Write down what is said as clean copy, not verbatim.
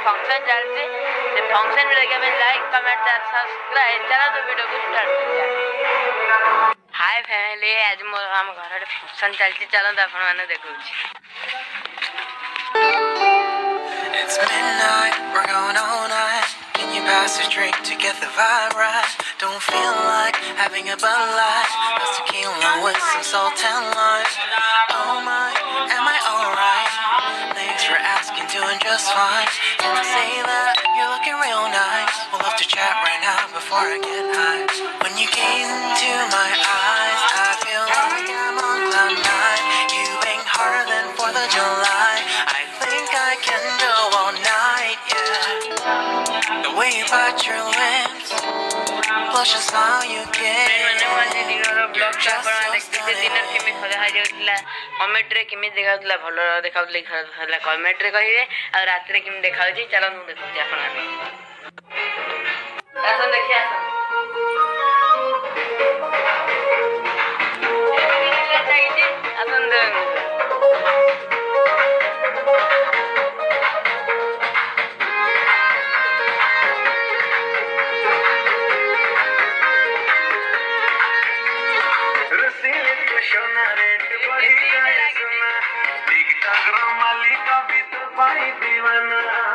Function चलती function video के like comment subscribe चला तो वीडियो को स्टार्ट हाय फैमिली आज मोर हम घर फंक्शन चलती चलो तो आपण माने देखौ It's midnight, we're going all night. Can you pass a drink to get the vibe right? Don't feel like having a Bud Light. Let's tequila with some salt and lime. Oh my, am I alright? Thanks for asking, doing just fine. Can I say that you're looking real nice? We'll have to chat right now before I get high. When you gaze into my eyes, I feel like I'm on cloud nine. You bang harder than 4th of July. I think I can go all night, yeah. The way you bite your lips, blush and smile you give. Comment रे किमी देखाउतला भलो देखाउतले comment रे कहिबे आ रात रे किमी देखाउची चलो मु देखुची आपण आबे आसन देखि आसन आसन दे Malika bit pai divana